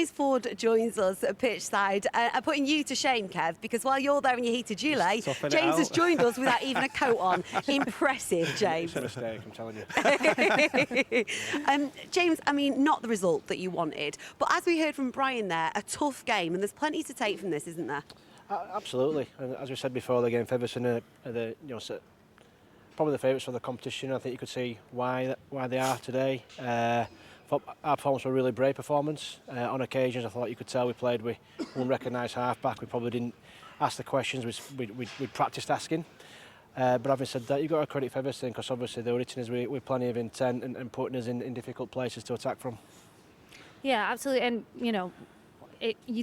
James Ford joins us at pitch side. I'm putting you to shame, Kev, because while you're there in your heated gilet, James has joined us without even a coat on. Impressive, James. It's a mistake, I'm telling you. James, I mean, not the result that you wanted, but as we heard from Brian there, a tough game, and there's plenty to take from this, isn't there? Absolutely. And as we said before, the game, Featherstone are the, probably the favourites for the competition. I think you could see why they are today. Thought our performance was a really brave performance. On occasions, I thought you could tell we played with unrecognised half-back. We probably didn't ask the questions we practised asking. But having said that, you've got to credit Featherstone, because obviously they were hitting us with plenty of intent and putting us in difficult places to attack from. Yeah, absolutely. And,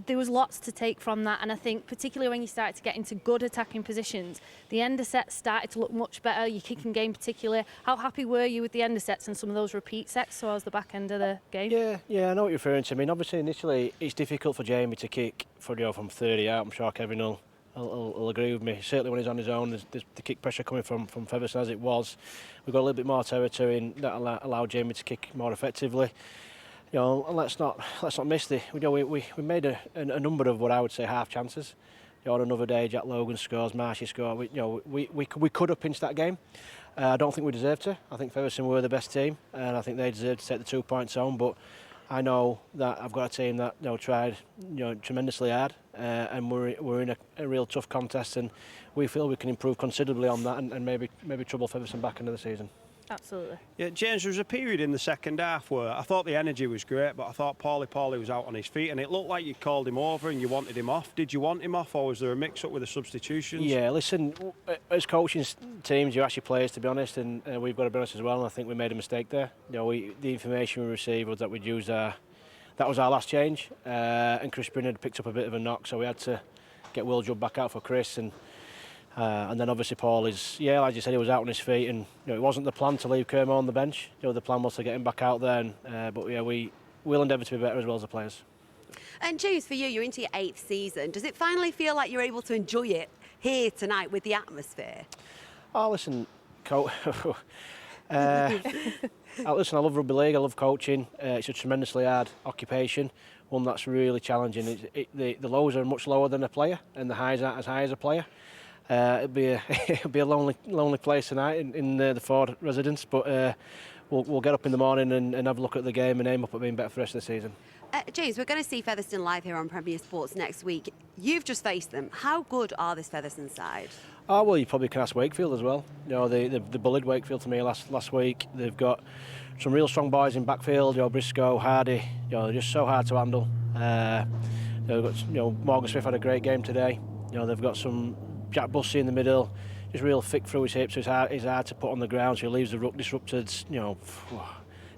there was lots to take from that, and I think particularly when you started to get into good attacking positions, the end of sets started to look much better, your kicking game particularly. How happy were you with the end of sets and some of those repeat sets towards the back end of the game? Yeah, I know what you're referring to. I mean, obviously initially it's difficult for Jamie to kick from 30 out. I'm sure Kevin will agree with me. Certainly when he's on his own, there's the kick pressure coming from Featherstone as it was. We've got a little bit more territory, and that allowed Jamie to kick more effectively. And let's not miss we made a number of what I would say half chances. On another day, Jack Logan scores, Marshy scores. We could have pinched that game. I don't think we deserved to. I think Featherstone were the best team, and I think they deserved to take the 2 points home. But I know that I've got a team that tried tremendously hard, and we're in a real tough contest, and we feel we can improve considerably on that, and maybe trouble Featherstone back into the season. Absolutely. Yeah, James, there was a period in the second half where I thought the energy was great, but I thought Paulie was out on his feet, and it looked like you called him over and you wanted him off. Did you want him off, or was there a mix-up with the substitutions? Yeah, listen, as coaching teams, you ask your players, to be honest, and we've got to be honest as well, and I think we made a mistake there. The information we received was that we'd used that was our last change, and Chris Brynn had picked up a bit of a knock, so we had to get Will Judd back out for Chris, and then obviously Paul like you said, he was out on his feet, and it wasn't the plan to leave Kermo on the bench. The plan was to get him back out there, but we'll endeavour to be better as well as the players. And James, for you're into your 8th season. Does it finally feel like you're able to enjoy it here tonight with the atmosphere? Oh, listen, listen, I love rugby league, I love coaching. It's a tremendously hard occupation, one that's really challenging. The lows are much lower than a player, and the highs aren't as high as a player. It'll be a lonely place tonight in the Ford residence, but we'll get up in the morning and have a look at the game and aim up at being better for the rest of the season. James, we're going to see Featherstone live here on Premier Sports next week. You've just faced them. How good are this Featherstone side? Oh, well, you probably can ask Wakefield as well. They bullied Wakefield to me last week. They've got some real strong boys in backfield. Briscoe, Hardy. They're just so hard to handle. They've got Morgan Smith had a great game today. They've got some Jack Bussey in the middle, just real thick through his hips. So he's hard to put on the ground, so he leaves the ruck disrupted.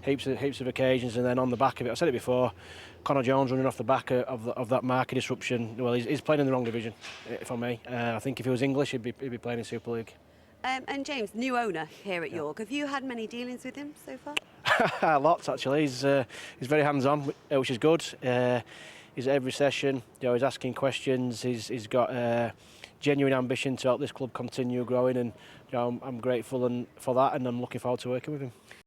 Heaps of occasions, and then on the back of it, I said it before, Connor Jones running off the back of that market disruption. Well, he's playing in the wrong division, for me. I think if he was English, he'd be playing in Super League. And James, new owner here at York. Have you had many dealings with him so far? Lots, actually. He's very hands-on, which is good. He's at every session. He's asking questions. He's got genuine ambition to help this club continue growing, and I'm grateful for that, and I'm looking forward to working with him.